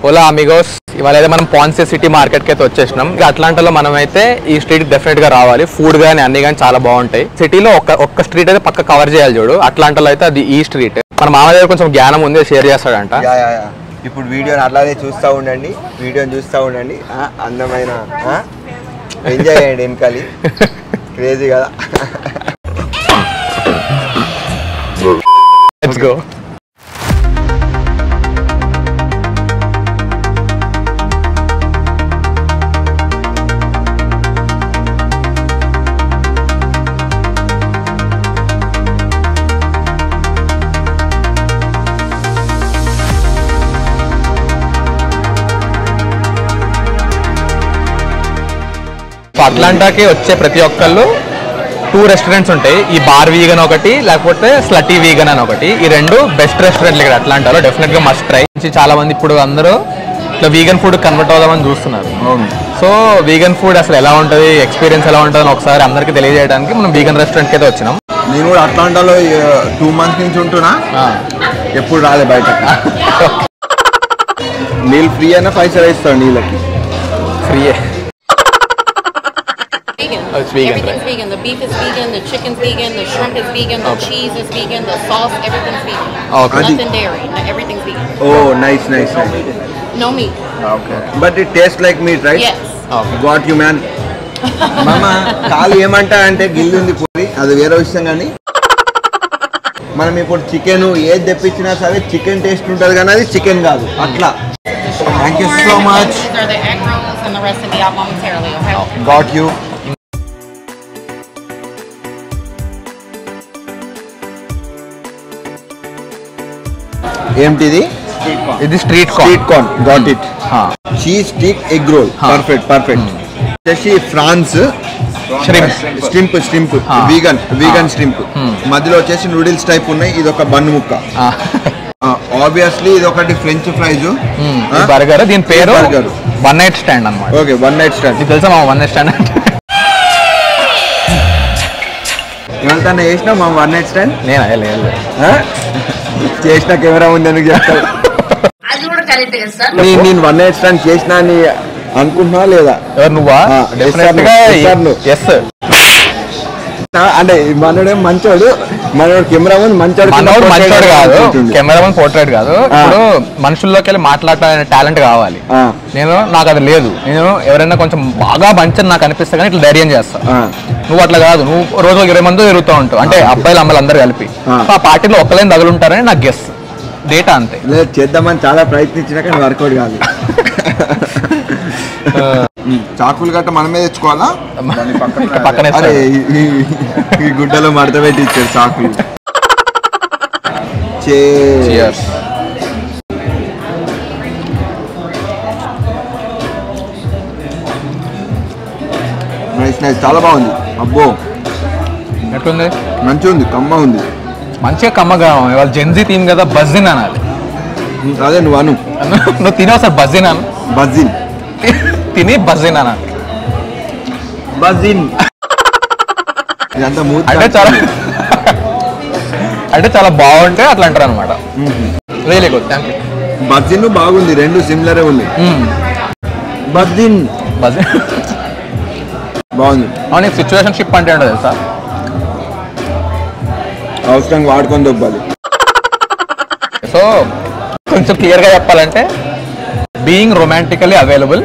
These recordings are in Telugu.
ఓలా అమిగోస్ ఇవాళ అయితే మనం పాన్సే సిటీ మార్కెట్కి అయితే వచ్చేసినాం. ఇక అట్లాంటాలో మనం అయితే ఈ స్ట్రీట్ డెఫినెట్ గా రావాలి. ఫుడ్ కానీ అన్ని కానీ చాలా బాగుంటాయి. సిటీలో ఒక్క స్ట్రీట్ అయితే పక్క కవర్ చేయాలి చూడు, అట్లాంటాలో అయితే అది ఈ స్ట్రీట్. మన మామ దగ్గర కొంచెం జ్ఞానం ఉంది, షేర్ చేస్తాడంట. ఇప్పుడు వీడియోని అట్లానే చూస్తూ ఉండండి, అందమైన ఎంజాయ్ చేయండి వెనకాలి. క్రేజీ కదా. Let's go. అట్లాంటాకి వచ్చే ప్రతి ఒక్కళ్ళు 2 రెస్టారెంట్స్ ఉంటాయి. ఈ బార్ వీగన్ ఒకటి, లేకపోతే స్లటీ వీగన్ అని ఒకటి. ఈ 2 బెస్ట్ రెస్టారెంట్లు ఇక్కడ అట్లాంటాలో. డెఫినెట్ గా మస్ట్ ట్రై. చాలా మంది ఇప్పుడు అందరూ ఇట్లా వీగన్ ఫుడ్ కన్వర్ట్ అవుదామని చూస్తున్నారు. సో వీగన్ ఫుడ్ అసలు ఎలా ఉంటుంది, ఎక్స్పీరియన్స్ ఎలా ఉంటుంది అని ఒకసారి అందరికీ తెలియజేయడానికి మనం వీగన్ రెస్టారెంట్కి అయితే వచ్చినాం. నేను కూడా అట్లాంటాలో 2 months నుంచి ఉంటున్నా, ఎప్పుడు రాలే బయట. నీళ్ళు ఫ్రీ అయినా పైసలు ఇస్తాడు నీళ్ళకి. ఫ్రీయే. Oh, it's vegan. Everything's vegan. The beef is vegan, the chicken's vegan, the shrimp is vegan, the cheese is vegan, the sauce, everything's vegan. Okay. Nothing dairy. Everything's vegan. Oh, nice. No meat. Okay. But it tastes like meat, right? Yes. Okay. Got you, man. Mama, కాలు ఏమంటా అంటే గిల్లు ఉంది పూరి, అది వేరే విషయం. కానీ మనం ఇప్పుడు చికెన్ ఏది తెప్పించినా సరే చికెన్ టేస్ట్ ఉంటుంది, కానీ అది చికెన్ కాదు అట్లా. Thank you so much. These are the egg rolls and the rest will be out momentarily, okay? Got you. ఏంటిది? ఇది street corn. Got it. Cheese stick egg role. Perfect. వచ్చేసి ఫ్రాన్స్ స్ట్రింప్ వీగన్ స్ట్రింప్. మధ్యలో వచ్చేసి నూడిల్స్ టైప్ ఉన్నాయి. ఇది ఒక బన్ ముక్క. ఆబ్వియస్లీ ఇది ఒకటి ఫ్రెంచ్ ఫ్రైజ్, బర్గర్. దీని పేరు వన్ నైట్ స్టాండ్ అన్నమాట. Okay, one night stand. తెలుసా మా వన్ నైట్ స్టాండ్ అంటే? ఎవరికన్నా చేసినా మా వన్ నైట్ స్టాండ్? నేను చేసిన కెమెరా ఉంది అని చెప్తాను. నేను వన్ నైట్ స్టాండ్ చేసినా అని అనుకుంటున్నా లేదా? ఎవరు నువ్వా? అంటే మనోడేం మంచోడు, మనోడు కెమెరా ముందు మంచోడు కాదు, కెమెరా ముందు పోర్ట్రేట్ కాదు. ఇప్పుడు మనుషుల్లోకి వెళ్ళి మాట్లాడే టాలెంట్ కావాలి. నాకు అది లేదు. నేను ఎవరైనా కొంచెం బాగా మంచి నాకు అనిపిస్తే కానీ ఇట్లా ధైర్యం చేస్తా. నువ్వు అట్లా కాదు, నువ్వు రోజు 20 మంది తిరుగుతూ ఉంటావు. అంటే అబ్బాయిలు అమ్మాయిలు అందరు కలిపి ఆ పార్టీలో ఒక్కలేని తగులుంటారని నాకు గెస్. డేటా అంతే. చేద్దామని చాలా ప్రయత్నించినా కానీ వర్కౌట్ కాదు. చాకులు గట్ట మనమే తెచ్చుకోవాలా? పక్కనే ఈ గుడ్డలో మడత పెట్టి ఇచ్చారు చాకులు. నైస్, చాలా బాగుంది. అబ్బో ఎట్లుంది? మంచిగా ఉంది, కమ్మ ఉంది. మంచిగా కమ్మగా. ఇవాళ జెన్జీ థీమ్ కదా, బజ్జిన్ అనాలి. అదే నువ్వు తినవు సార్? బజ్జిన్ అను. బజ్జిన్ తిని బజ్జిన్ అనాలి. బజ్జిన్ అంటే చాలా బాగుంటే అట్లా అంటారు అనమాట. Really good, thank you. బజ్జిన్ బాగుంది, 2 సిమిలరే ఉంది. బజ్జిన్ బాగుంది. నీకు సిచ్యువేషన్ షిప్ అంటే ఏంటో తెలుసా? అవసరంగా వాడుకొని దొబ్బాలి. సో కొంచెం క్లియర్గా చెప్పాలంటే being romantically available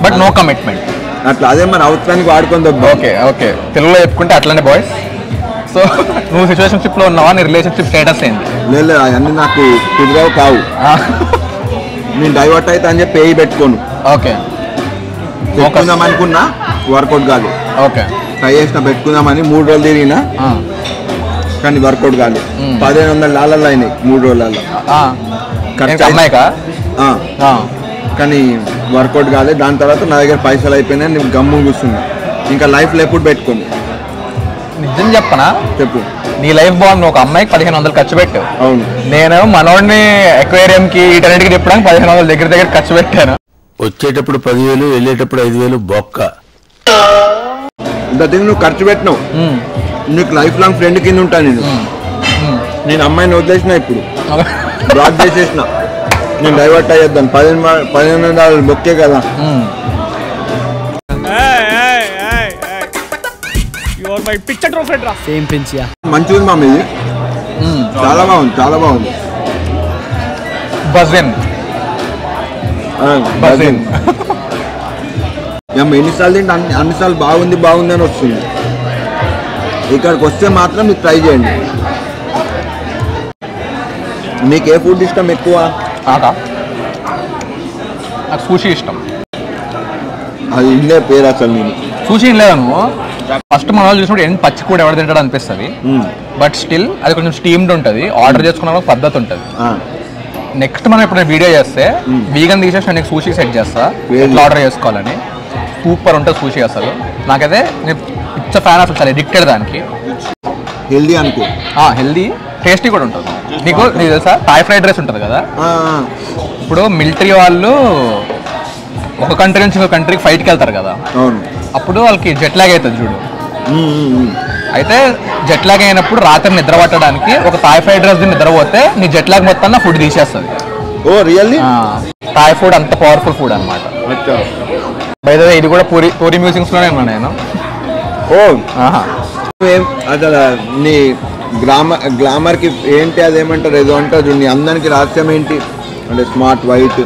but no commitment అట్లా. అదే మన అవసరానికి వాడుకొని దొబ్బా. ఓకే తెలుగులో చెప్పుకుంటే అట్లనే బాయ్స్. సో నువ్వు సిచ్యువేషన్షిప్లో ఉన్నావా? నీ రిలేషన్షిప్ స్టేటస్ ఏంటి? లేదు, అవన్నీ నాకు కుదిరావు కావు. నేను డైవర్ట్ అయితే అని చెప్పి పేయి పెట్టుకోను. ఓకే, పెట్టుకుందాం అనుకున్నా, వర్కౌట్ కాదు. ఓకే, ట్రై చేసిన పెట్టుకుందామని 3 రోజులు తిరిగినా కానీ వర్కౌట్ కాదు. $1500 అయినాయి 3 రోజులలో. అమ్మాయికా? కానీ వర్కౌట్ కాలేదు. దాని తర్వాత నా దగ్గర పైసలు అయిపోయినాయి, నేను గమ్ము కూర్చున్నా. ఇంకా లైఫ్లో ఎప్పుడు పెట్టుకోండి. నిజం చెప్పనా? చెప్పు. నీ లైఫ్ బాగుంది, ఒక అమ్మాయికి 1500 ఖర్చు పెట్టావు. అవును. నేను మనోడిని అక్వేరియంకి వీటన్నిటికి తిప్పడానికి 1500 దగ్గర ఖర్చు పెట్టాను. వచ్చేటప్పుడు 10,000, వెళ్ళేటప్పుడు 5,000 బొక్క. ఇంత నువ్వు ఖర్చు పెట్టినావు. నీకు లైఫ్ లాంగ్ ఫ్రెండ్ కింద ఉంటాను నేను. అమ్మాయిని వదిలేసిన, ఇప్పుడు బ్లాక్ చేసేసిన. నేను డైవర్ట్ అయ్యేద్దాను. $15 బొక్కే కదా. సేమ్ పెంచియా మంచిగా ఉంది మామ ఇది. చాలా బాగుంది, చాలా బాగుంది. బజిన్ ఎన్నిసార్లు తింటే అన్నిసార్లు బాగుంది బాగుంది అని వస్తుంది. ఇక్కడికి వస్తే మాత్రం మీరు ట్రై చేయండి. మీకు ఏ ఫుడ్ ఇష్టం ఎక్కువ? నాకు సూషీ ఇష్టం. అది ఇండే పేరు అసలు నేను సూషీ లేదను. ఫస్ట్ మన వాళ్ళు చూసినప్పుడు ఎంత పచ్చి కూడా ఎవరు తింటాడు అనిపిస్తుంది. బట్ స్టిల్ అది కొంచెం స్టీమ్డ్ ఉంటుంది. ఆర్డర్ చేసుకున్న పద్ధతి ఉంటుంది. నెక్స్ట్ మనం ఇప్పుడు వీడియో చేస్తే వీగన్ తీసేసి నేను సూషీ సెట్ చేస్తా ఎట్లా ఆర్డర్ చేసుకోవాలని. సూపర్ ఉంటుంది సూషీ అసలు. నాకైతే ఇట్స్ ఫ్యాన్ అసలు చాలా ఎడిక్టెడ్ దానికి. హెల్దీ అనుకో. హెల్దీ టేస్టీ కూడా ఉంటుంది. నీకు తెలుసా థాయ్ ఫ్రైడ్ రైస్ ఉంటుంది కదా. ఇప్పుడు మిలిటరీ వాళ్ళు ఒక కంట్రీ నుంచి ఇంకో కంట్రీకి ఫైట్కి వెళ్తారు కదా. అప్పుడు వాళ్ళకి జెట్ లాగ్ అవుతుంది చూడు. అయితే జెట్ లాగ్ అయినప్పుడు రాత్రి నిద్ర పట్టడానికి ఒక థాయ్ ఫ్రైడ్ రైస్ నిద్రపోతే నీ జెట్ లాగ్ మొత్తం ఫుడ్ తీసేస్తుంది. ఓ రియల్లీ? థాయ్ ఫుడ్ అంత పవర్ఫుల్ ఫుడ్ అనమాట. బై ద వే ఇది కూడా పూరి మ్యూజియంస్ లోనే ఉన్నా నేను. ఓ అసలు నీ గ్లామర్ కి ఏంటి అదేమంటారు ఏదో అంటారు. నీ అందరికి రహస్యం ఏంటి అంటే స్మార్ట్ వైట్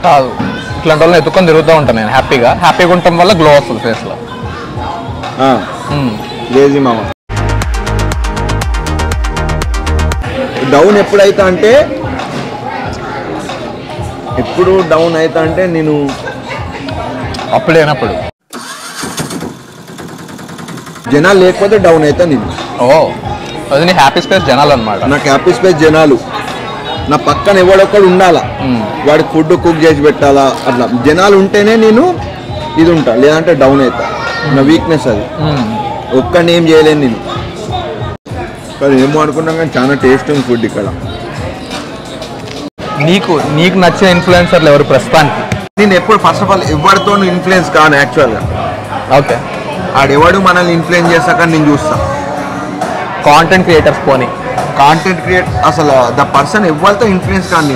కాదు. ఇట్లాంటి వాళ్ళని ఎత్తుకొని తిరుగుతూ ఉంటాను నేను. హ్యాపీగా ఉండటం వల్ల గ్లో వస్తుంది ఫేస్ లో. లేజీ మామ. డౌన్ ఎప్పుడైతా అంటే నేను అప్పుడైనప్పుడు జనాలు లేకపోతే డౌన్ అవుతా నేను. అది నీ హ్యాపీ స్పేస్ జనాలు అనమాట. నాకు హ్యాపీ స్పేస్ జనాలు. నా పక్కన ఎవడొక్కడు ఉండాలా, వాడికి ఫుడ్ కుక్ చేసి పెట్టాలా. అట్లా జనాలు ఉంటేనే నేను ఇది ఉంటా, లేదంటే డౌన్ అవుతా. నా వీక్నెస్ అది. ఒక్కడిని ఏం చేయలేను నేను. కానీ ఏమో అనుకున్నాం కానీ చాలా టేస్ట్ ఉంది ఫుడ్ ఇక్కడ. నీకు నచ్చిన ఇన్ఫ్లుయెన్సర్లు ఎవరు ప్రస్తుతానికి? నేను ఎప్పుడు ఫస్ట్ ఆఫ్ ఆల్ ఎవరితో ఇన్ఫ్లుయెన్స్ కాను యాక్చువల్గా. ఓకే. ఆడెవడు మనల్ని ఇన్ఫ్లుయెన్స్ చేస్తాక నేను చూస్తా. కాంటెంట్ క్రియేటర్స్ పోనీ కాంటెంట్ క్రియేట్ అసలు ద పర్సన్ ఎవరితో ఇన్ఫ్లుయెన్స్ కాను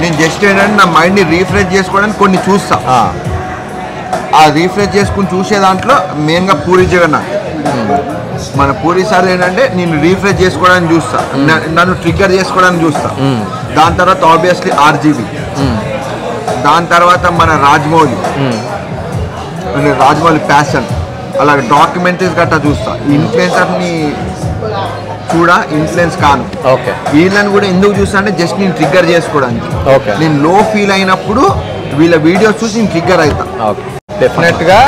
నేను జస్ట్ ఏంటంటే నా మైండ్ని రీఫ్రెష్ చేసుకోవడానికి కొన్ని చూస్తా. ఆ రీఫ్రెష్ చేసుకుని చూసే దాంట్లో మెయిన్గా పూరి జగన్నాథ్. మన పూరి సార్ ఏంటంటే నేను రీఫ్రెష్ చేసుకోవడానికి చూస్తా, నన్ను ట్రిగ్గర్ చేసుకోవడానికి చూస్తా. దాని తర్వాత ఆబ్వియస్లీ ఆర్జీబీ, దాని తర్వాత మన రాజమౌళి ప్యాషన్, అలాగే డాక్యుమెంటరీస్ గట్టా చూస్తా. ఇన్ఫ్లుయెన్సర్ని ఇన్ఫ్లుయెన్స్ కాను. ఓకే. వీళ్ళని కూడా ఎందుకు చూస్తా అంటే జస్ట్ నేను ట్రిగ్గర్ చేసుకోవడానికి. నేను లో ఫీల్ అయినప్పుడు వీళ్ళ వీడియోస్ చూసి నేను ట్రిగ్గర్ అవుతా. డెఫినెట్గా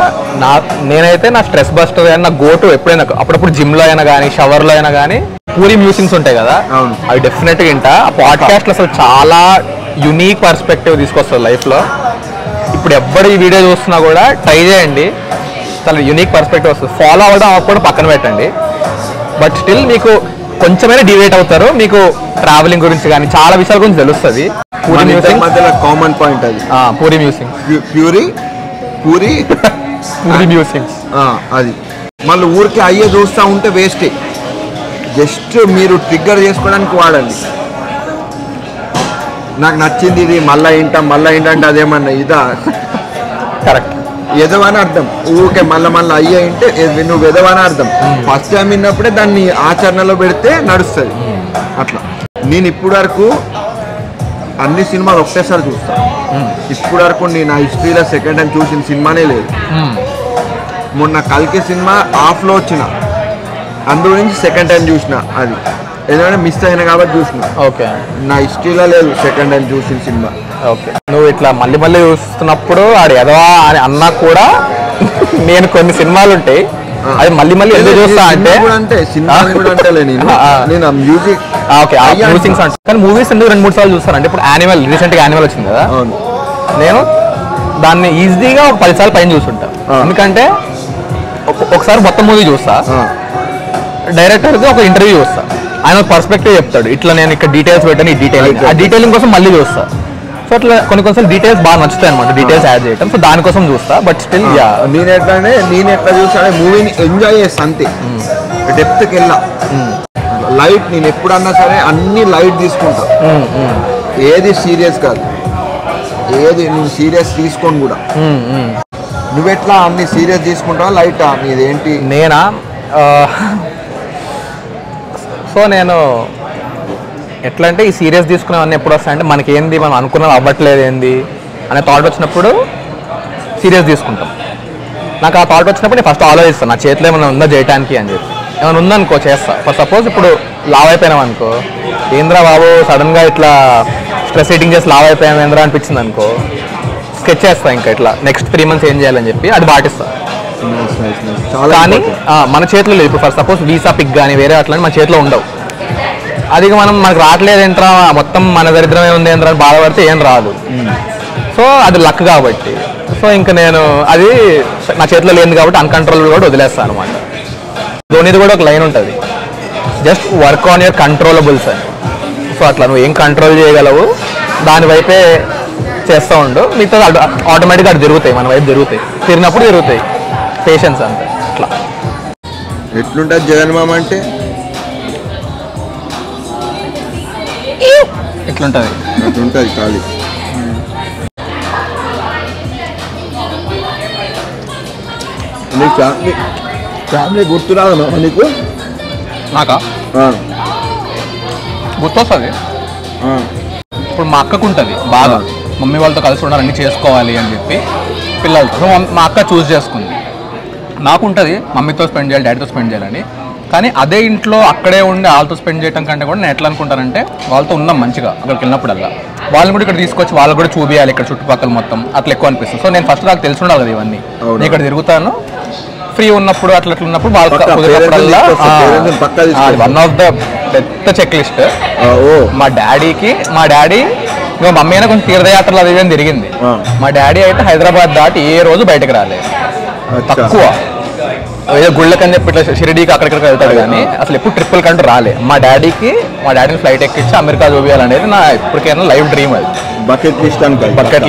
నేనైతే నా స్ట్రెస్ బస్టర్ అయినా నా గోటు ఎప్పుడైనా అప్పుడప్పుడు జిమ్లో అయినా కానీ షవర్లో అయినా కానీ పూరి మ్యూజిక్స్ ఉంటాయి కదా, అవి డెఫినెట్గా వింటా. ఆ పాడ్కాస్ట్లో అసలు చాలా యునీక్ పర్స్పెక్టివ్ తీసుకొస్తుంది లైఫ్లో. ఇప్పుడు ఎవ్వరు ఈ వీడియో చూస్తున్నా కూడా ట్రై చేయండి, చాలా యునీక్ పర్స్పెక్టివ్ వస్తుంది. ఫాలో అవ్వడం అవ్వకపోవడం పక్కన పెట్టండి, బట్ స్టిల్ మీకు కొంచెమైనా డివేట్ అవుతారు. మీకు ట్రావెలింగ్ గురించి కానీ చాలా విషయాల గురించి తెలుస్తుంది. పూరి మ్యూజిక్ మధ్యలో కామన్ పాయింట్ అది. పూరి మ్యూజిక్ పూరి మ్యూజిక్స్ అది మళ్ళీ ఊరికి అయ్యే చూస్తూ ఉంటే వేస్టే. జస్ట్ మీరు ట్రిగ్గర్ చేసుకోవడానికి వాడండి. నాకు నచ్చింది ఇది మళ్ళీ ఏంటంటే అదేమన్నా ఇదా కరెక్ట్ ఎదవని అర్థం. ఊరికే మళ్ళీ అయ్యే అంటే నువ్వు ఎదవని అర్థం. ఫస్ట్ టైం విన్నప్పుడే దాన్ని ఆచరణలో పెడితే నడుస్తుంది. అట్లా నేను ఇప్పుడు వరకు అన్ని సినిమాలు ఒకేసారి చూస్తాను. ఇప్పుడు వరకు నేను ఆ హిస్టరీలో సెకండ్ టైం చూసిన సినిమానే లేదు. మొన్న కల్కి సినిమా ఆఫ్లో వచ్చిన, అందు నుంచి సెకండ్ టైం చూసిన. అది ఎందుకంటే మిస్ అయినా కాబట్టి చూసిన. ఓకే. నా హిస్టరీలో లేదు సెకండ్ టైం చూసిన సినిమా. ఓకే. నువ్వు ఇట్లా మళ్ళీ చూస్తున్నప్పుడు ఆడు ఎదవా అని అన్నా కూడా నేను కొన్ని సినిమాలు ఉంటాయి అది మళ్ళీ ఎందుకు చూస్తా అంటే సినిమా కూడా అంటే నేను మ్యూజిక్ మ్యూజిక్స్ అంటే. కానీ మూవీస్ ఎందుకు 2-3 సార్లు చూస్తాను అంటే ఇప్పుడు యానిమల్ రీసెంట్గా యానిమల్ వచ్చింది కదా, నేను దాన్ని ఈజీగా 10 సార్లు పైన చూస్తుంటా. ఎందుకంటే ఒకసారి మొత్తం మూవీ చూస్తా, డైరెక్టర్కి ఒక ఇంటర్వ్యూ చూస్తా, ఆయన ఒక పర్స్పెక్టివ్ చెప్తాడు, ఇట్లా నేను ఇక్కడ డీటెయిల్స్ పెట్టాను, ఈ డీటెయిలింగ్ ఆ డీటెయిలింగ్ కోసం మళ్ళీ చూస్తా. సో అట్లా కొన్నిసార్లు డీటెయిల్స్ బాగా నచ్చుతాయి అనమాట, డీటెయిల్స్ యాడ్ చేయడం. సో దానికోసం చూస్తా. బట్ స్టిల్ నేను ఎట్లా చూసానే మూవీని ఎంజాయ్ చేస్తా అంతే, డెప్త్కి వెళ్ళా. లైట్. నేను ఎప్పుడన్నా సరే అన్ని లైట్ తీసుకుంటా, ఏది సీరియస్ కాదు, ఏది నేను సీరియస్ తీసుకోను కూడా. నువ్వెట్లా అన్ని సీరియస్ తీసుకుంటావా లైటా నీదేంటి? నేనా? సో నేను ఎట్లా అంటే ఈ సీరియస్ తీసుకునేవన్నీ ఎప్పుడు వస్తాయంటే మనకి ఏంది మనం అనుకున్నది అవ్వట్లేదు ఏంది అనే థాట్ వచ్చినప్పుడు సీరియస్ తీసుకుంటాం. నాకు ఆ థాట్ వచ్చినప్పుడు నేను ఫస్ట్ ఆలోచిస్తాను నా చేతిలో ఏమైనా ఉందా చేయడానికి అని చెప్పి. ఏమైనా ఉందనుకో చేస్తా. ఫర్ సపోజ్ ఇప్పుడు లావ్ అయిపోయినాం అనుకో, ఏంద్రా బాబు సడన్గా ఇట్లా స్ట్రెస్ ఈటింగ్ చేసి లావ్ అయిపోయాం ఏంద్రా అనిపించింది అనుకో, స్కెచ్ చేస్తా ఇంకా ఇట్లా నెక్స్ట్ 3 months ఏం చేయాలని చెప్పి అది పాటిస్తా. కానీ మన చేతిలో లేదు. ఇప్పుడు ఫర్ సపోజ్ వీసా పిక్ కానీ వేరే అట్లా మన చేతిలో ఉండవు. అది మనకు రావట్లేదు ఏంట్రా, మొత్తం మన దరిద్రమే ఉంది ఏంట్రా అని బాధపడితే ఏం రాదు. సో అది లక్ కాబట్టి. సో ఇంకా నేను అది నా చేతిలో లేదు కాబట్టి అన్కంట్రోలబుల్ కూడా వదిలేస్తాను అనమాట. ధోనిది కూడా ఒక లైన్ ఉంటుంది, జస్ట్ వర్క్ ఆన్ యువర్ కంట్రోలబుల్స్ అని. సో అట్లా నువ్వు ఏం కంట్రోల్ చేయగలవు దాని వైపే చేస్తూ ఉండు, మిగతా ఆటోమేటిక్గా అటు జరుగుతాయి, మన వైపు జరుగుతాయి, తిరిగినప్పుడు జరుగుతాయి. పేషెన్స్ అంతే. అట్లా ఎట్లుంటుంది జగన్ మామ అంటే? ఎట్లుంటుంది? అట్లుంటుంది ఖాళీ. నీకు ఫ్యామిలీ గుర్తురాదు నీకు? నాకా గుర్తొస్తుంది. ఇప్పుడు మా అక్కకు ఉంటుంది బాగా, మమ్మీ వాళ్ళతో కలిసి ఉండాలి, అన్నీ చేసుకోవాలి అని చెప్పి పిల్లలతో. సో మా అక్క చూస్ చేసుకుంది. నాకు ఉంటుంది మమ్మీతో స్పెండ్ చేయాలి, డాడీతో స్పెండ్ చేయాలని. కానీ అదే ఇంట్లో అక్కడే ఉండి వాళ్ళతో స్పెండ్ చేయడం కంటే కూడా నేను ఎట్లా అనుకుంటానంటే వాళ్ళతో ఉన్నాం మంచిగా అక్కడికి వెళ్ళినప్పుడల్లా, వాళ్ళని కూడా ఇక్కడ తీసుకొచ్చి వాళ్ళకి కూడా చూపించాలి ఇక్కడ చుట్టుపక్కల మొత్తం, అట్లా ఎక్కువ అనిపిస్తుంది. సో నేను ఫస్ట్ నాకు తెలిసి ఉండాలి కదా ఇవన్నీ. నేను ఇక్కడ తిరుగుతాను ఫ్రీ ఉన్నప్పుడు అట్లా ఉన్నప్పుడు వన్ ఆఫ్ ద పెద్ద చెక్ లిస్ట్. మా డాడీ ఇంకా మమ్మీ అయినా కొంచెం తీర్థయాత్రలు అది ఏం తిరిగింది. మా డాడీ అయితే హైదరాబాద్ దాటి ఏ రోజు బయటకు రాలేదు, తక్కువ. ఏదో గుళ్ళకని చెప్పి ఇట్లా షిరిడీకి అక్కడికి వెళ్తాడు కానీ అసలు ఎప్పుడు ట్రిప్పుల కంటూ రాలే. మా డాడీని ఫ్లైట్ ఎక్కించి అమెరికా చూపించాలనేది నా ఎప్పటికైనా లైఫ్ డ్రీమ్. అది బకెట్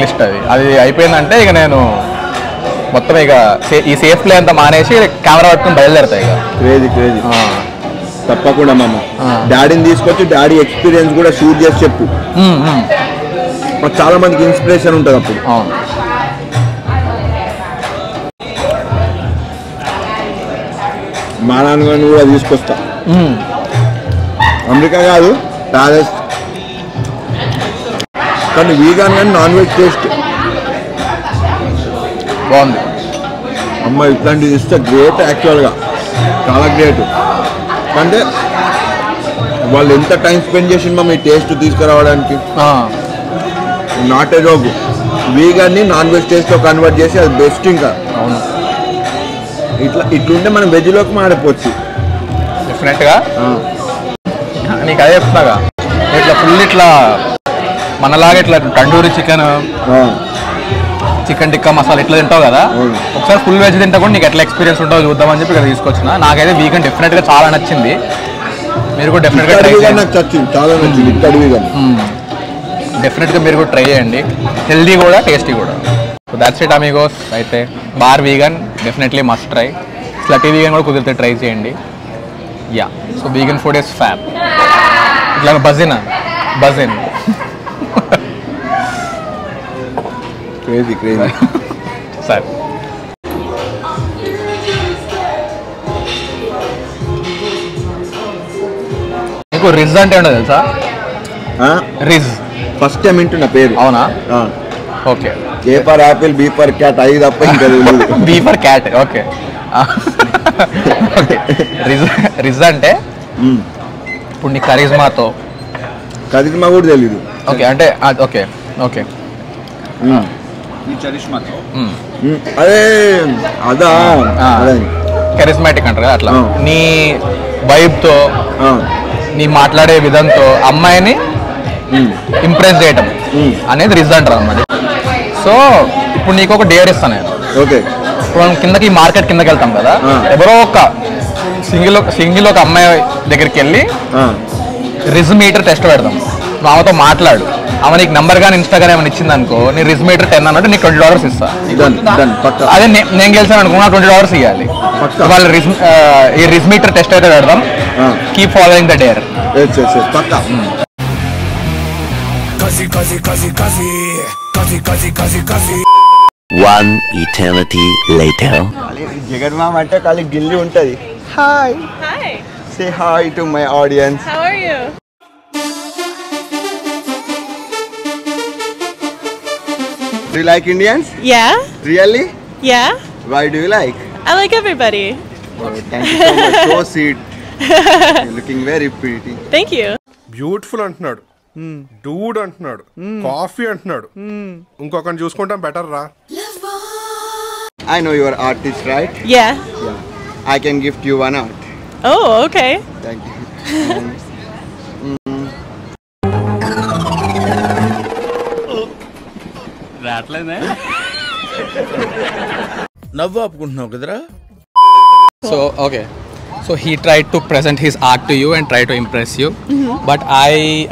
లిస్ట్. అది అయిపోయిందంటే ఇక నేను మొత్తం ఇక ఈ సేఫ్ ప్లే అంతా మానేసి కెమెరా పట్టుకుని బయలుదేరుతాయి. ఇక క్రేజీ తప్పకుండా మామ. డాడీని తీసుకొచ్చి డాడీ ఎక్స్పీరియన్స్ కూడా షూట్ చేసి చెప్పు, చాలా మందికి ఇన్స్పిరేషన్ ఉంటుంది అప్పుడు. మా నాన్నగారిని కూడా తీసుకొస్తా, అమెరికా కాదు ప్యాలెస్. కానీ వీగాన్ కానీ నాన్ వెజ్ టేస్ట్ బాగుంది. అమ్మ ఇట్లాంటిది ఇస్తే గ్రేట్, యాక్చువల్గా చాలా గ్రేట్. అంటే వాళ్ళు ఎంత టైం స్పెండ్ చేసిందో మీ టేస్ట్ తీసుకురావడానికి. Not a joke. వీగాన్ని నాన్ వెజ్ టేస్ట్లో కన్వర్ట్ చేసి అది బెస్ట్. ఇంకా అవును, ఇట్లుంటే మనం వెజ్లోకి మారిపోవచ్చు డెఫినెట్గా. నీకు అదే చెప్తున్నాగా, ఇట్లా ఫుల్ ఇట్లా మనలాగా ఇట్లా తండూరి చికెన్ టిక్కా మసాలా ఇట్లా తింటావు కదా, ఒకసారి ఫుల్ వెజ్ తింటా కూడా నీకు ఎట్లా ఎక్స్పీరియన్స్ ఉంటుందో చూద్దామని చెప్పి ఇక్కడ తీసుకొచ్చిన. నాకైతే వీగన్ డెఫినెట్గా చాలా నచ్చింది. మీరు కూడా డెఫినెట్గా ట్రై చేయండి. చాలా నచ్చింది డెఫినెట్గా మీరు కూడా ట్రై చేయండి. హెల్దీ కూడా టేస్టీ కూడా. So that's it amigos. అయితే Bar Vegan definitely must try. Slutty Vegan కూడా కుదిరితే ట్రై చేయండి. Yeah, so vegan food is fab. ఇట్లా బజిన్ క్రేజీ సరే. మీకు రిజ్ అంటే ఉండదు తెలుసా? రిజ్ ఫస్ట్ టైం వింటున్న పేరు. అవునా? Okay. A for apple, B for cat, అయి తప్ప ఇంకా B for cat. Okay. Rizz అంటే ఇప్పుడు నీ కరిజ్మా కూడా తెలీదు. ఓకే అంటే ఓకే అదే అదా కరిజ్మాటిక్ అంటారు కదా, అట్లా నీ వైబ్తో నీ మాట్లాడే విధంతో అమ్మాయిని ఇంప్రెస్ చేయటం అనేది రిజ్ అంటారు అన్నమాట. సో ఇప్పుడు నీకు ఒక డేర్ ఇస్తాను నేను. ఓకే. ఇప్పుడు మనం కిందకి మార్కెట్ కిందకి వెళ్తాం కదా, ఎవరో ఒక సింగిల్ ఒక అమ్మాయి దగ్గరికి వెళ్ళి రిజ్ మీటర్ టెస్ట్ పెడతాం. నువ్వు ఆమెతో మాట్లాడు, ఆమె నీకు నెంబర్ కానీ ఇన్స్టాగ్రామ్ ఏమైనా ఇచ్చింది అనుకో, నీ రిజ్ మీటర్ 10 అన్నట్టు నీకు $20 ఇస్తా. అదే నేను గెలిచాను అనుకో, నాకు $20 ఇవ్వాలి. వాళ్ళు ఈ రిజ్ మీటర్ టెస్ట్ అయితే పెడదాం. Keep following the dare. పక్కా. One eternity later. జగన్ మామ అంటే ఖాళీ గిల్లి ఉంటది. Hi. Hi. Say hi to my audience. How are you? Do you like Indians? Yeah. Really? Yeah. Why do you like? I like everybody. Oh, thank you so much. So sweet. You're looking very pretty. Thank you. Beautiful అంటున్నాడు, డూడ్ అంటున్నాడు, కాఫీ అంటున్నాడు. ఇంకొకరిని చూసుకుంటాం బెటర్ రా. I know you are artist, right? Yeah. Yeah. I can gift you one art. Oh, okay. Thank you. నవ్వు ఆపుకుంటున్నావు కదరా. So okay, so he tried to present his art to you and try to impress you, but I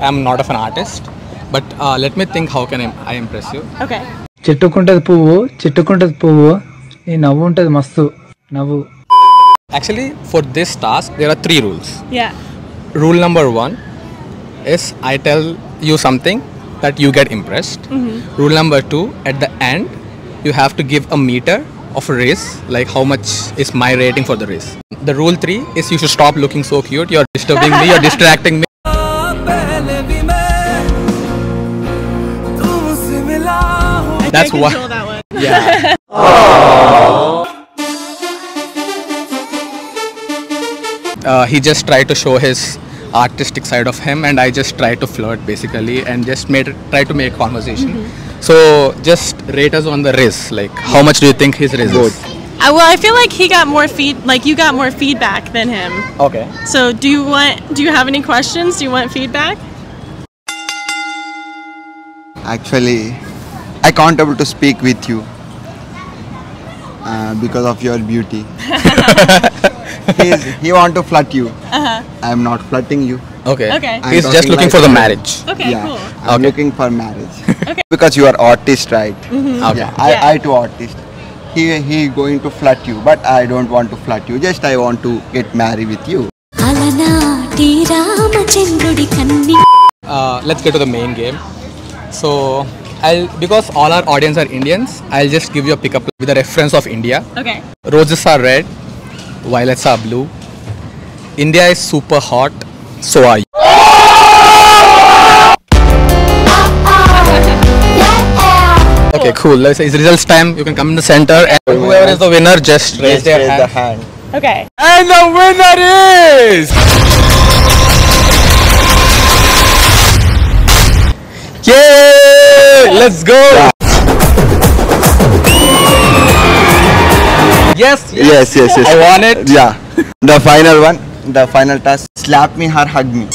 am not of an artist. But let me think, how can I impress you? Okay. చెట్టుకుంటది పువ్వు నీ నవ్వు ఉంటది మస్తు నవ్వు. Actually, for this task, there are 3 rules. Yeah. Rule number 1 is I tell you something that you get impressed. Rule number 2, at the end, you have to give a meter of a race, like how much is my rating for the race. The rule 3 is you should stop looking so cute. You're disturbing me. You're distracting me. That's I why. control that one. Yeah. He just tried to show his artistic side of him, and I just tried to flirt basically, and just try to make conversation. So just rate us on the riz. Like, how much do you think his riz is? Well, I feel like he got more you got more feedback than him. Okay. So do you have any questions? Do you want feedback? Actually, I can't able to speak with you because of your beauty. He want to flirt you. I am not flirting you. Okay. Okay. I'm He's just talking looking like for the you. marriage. Okay, Yeah, cool. I'm Okay. looking for marriage. Okay. Because you are artist, right? Okay. Yeah, I too artist. He going to flirt you, but I don't want to flirt you. Just I want to get married with you. అలనాటి రామచంద్రుడి కన్ని Let's get to the main game. So because all our audience are Indians, I'll just give you a pickup with a reference of India. Okay. Roses are red, violets are blue. India is super hot, so are you. Okay, cool. It's results time. You can come in the center, and whoever is the winner, just raise their Raise hand. the hand. Okay. And the winner is... Yay! Let's go! Yes, Yes. I won it. Yeah. The final one, the final task. Slap me or hug me.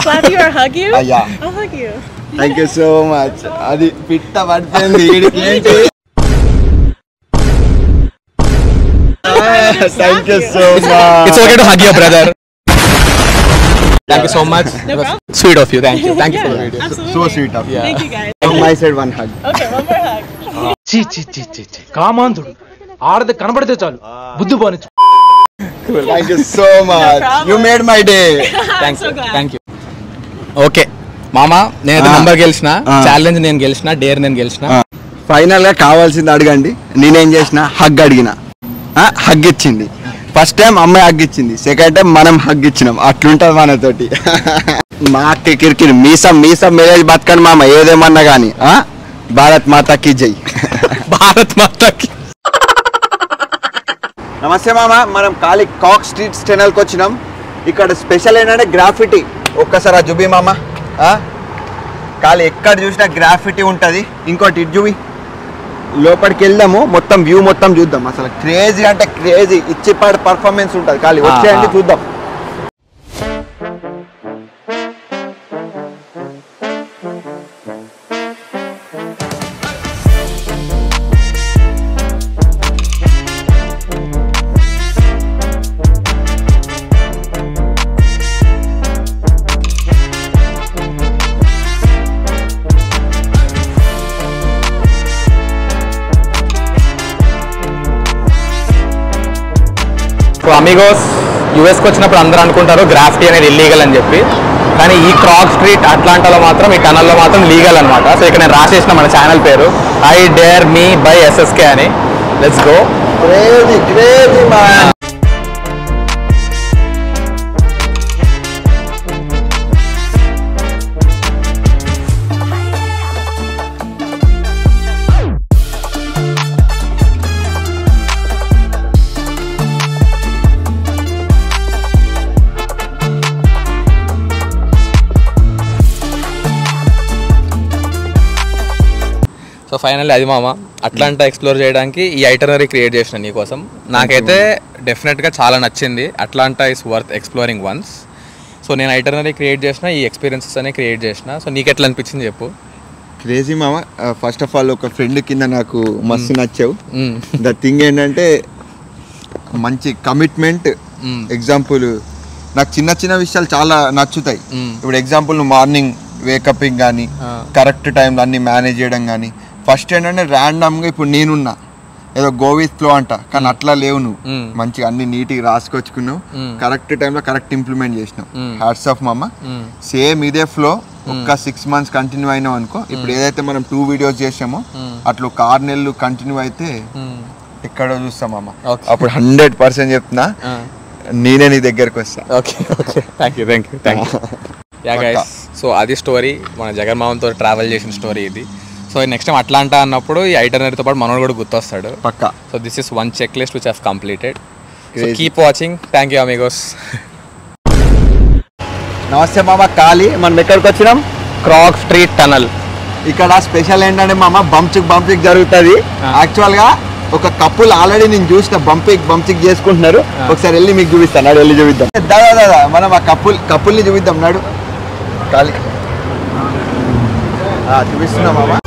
Slap you or hug you? Yeah. I'll hug you. Thank you so much. అది పిట్ట పడిపోయింది వీడికి ఏంటి? Thank you so much. It's okay to hug your brother. Thank you so much. No It was problem. sweet of you. Thank you. Thank you for the Yeah, video. absolutely. So sweet of you. Yeah. Thank you guys. From my side, one hug. Okay, one more hug. కామాంధుడు ఆడది కనబడితే చాలు బుద్ధి పోనిచ్చు. Thank you so much. problem. You made my day. Thank so you. glad. Thank you. Okay. మామా నేనైతే నంబర్ గెలిచిన, ఆ. ఛాలెంజ్ నేను గెలిచిన, డేర్ నేను గెలిచిన. ఫైనల్ గా కావాల్సింది అడగండి. నేనేం చేసిన హగ్ అడిగిన, హగ్ ఇచ్చింది. ఫస్ట్ టైం అమ్మాయి హగ్ ఇచ్చింది, సెకండ్ టైం మనం హగ్ ఇచ్చినాం. అట్లుంటది మనతోటి. మా కిరికిరి మీసం మేరేజ్ బతకండి మామ, ఏదేమన్నా గానీ. భారత్ మాతాకి జై. భారత్ మాతాకి. నమస్తే మామ, మనం కాలి కాక్ స్ట్రీట్ స్టెనల్కి వచ్చినాం. ఇక్కడ స్పెషల్ ఏంటంటే గ్రాఫిటీ. ఒక్కసారి ఆ జుబి మామ, కాలి ఎక్కడ చూసినా గ్రాఫిటీ ఉంటుంది. ఇంకోటి ఇటు జుబి, లోపలికి వెళ్దాము, మొత్తం వ్యూ మొత్తం చూద్దాం. అసలు క్రేజీ అంటే క్రేజీ ఇచ్చిపాడు పర్ఫార్మెన్స్ ఉంటుంది. కాలి వచ్చేయండి చూద్దాం. So amigos, యూఎస్కి వచ్చినప్పుడు అందరూ అనుకుంటారు గ్రాఫిటీ అనేది ఇల్లీగల్ అని చెప్పి, కానీ ఈ క్రాక్ స్ట్రీట్ అట్లాంటాలో మాత్రం ఈ టనల్లో మాత్రం లీగల్ అనమాట. సో ఇక్కడ నేను రాసేసిన మన ఛానల్ పేరు I dare me by SSK అని. Let's go. Crazy crazy man. So finally అది మామ అట్లాంటా ఎక్స్ప్లోర్ చేయడానికి ఈ ఐటనరీ క్రియేట్ చేసిన నీకోసం. నాకైతే డెఫినెట్గా చాలా నచ్చింది. Atlanta is worth exploring once. So నేను ఐటనరీ క్రియేట్ చేసిన, ఈ ఎక్స్పీరియన్సెస్ అనే క్రియేట్ చేసిన. సో నీకు ఎట్లా అనిపించింది చెప్పు. క్రేజీ మామ. ఫస్ట్ ఆఫ్ ఆల్ ఒక ఫ్రెండ్ కింద నాకు మస్తు నచ్చావు. ద థింగ్ ఏంటంటే మంచి కమిట్మెంట్. ఎగ్జాంపుల్ నాకు చిన్న చిన్న విషయాలు చాలా నచ్చుతాయి. ఇప్పుడు ఎగ్జాంపుల్ నువ్వు మార్నింగ్ వేకపింగ్ కానీ కరెక్ట్ టైంలో అన్ని మేనేజ్ చేయడం కానీ. ఫస్ట్ ఏంటంటే ర్యాండమ్గా ఇప్పుడు నేనున్నా ఏదో గో విత్ ఫ్లో అంట, కానీ అట్లా లేవు. నువ్వు మంచిగా అన్ని నీట్గా రాసుకొచ్చుకున్నావు, కరెక్ట్ టైంలో కరెక్ట్ ఇంప్లిమెంట్ చేసినావు. హ్యాట్స్ ఆఫ్ మామ. సేమ్ ఇదే ఫ్లో ఒక్క 6 months కంటిన్యూ అయినావు అనుకో, ఇప్పుడు ఏదైతే మనం 2 videos చేసామో అట్లా 6 నెలలు కంటిన్యూ అయితే ఎక్కడో చూస్తామమ్మ. అప్పుడు 100% చెప్తున్నా, నేనే నీ దగ్గరకు వస్తా. Okay okay, thank you thank you thank you. Yeah guys, so అది స్టోరీ, మన జగన్మోహన్తో ట్రావెల్ చేసిన స్టోరీ ఇది. సో నెక్స్ట్ టైం అట్లాంటా అన్నప్పుడు ఈ ఐటనరీతో పాటు మనోడు కూడా గుర్తొస్తాడు పక్కా. So this is one check list which have completed. So keep watching. Thank you amigos. నమస్తే మామ. ఖాళీ మనం ఎక్కడికి వచ్చినాం? Krog Street Tunnel. ఇక్కడ స్పెషల్ ఏంటంటే మామ బంపిక్ జరుగుతుంది. యాక్చువల్గా ఒక కపుల్ ఆల్రెడీ నేను చూసిన బంపిక్ చేసుకుంటున్నారు. ఒకసారి వెళ్ళి మీకు చూపిస్తాను, నాడు వెళ్ళి చూపిద్దాం. దాదా మనం ఆ కపుల్ని చూపిద్దాం, నాడు ఖాళీ చూపిస్తున్నాం మామ.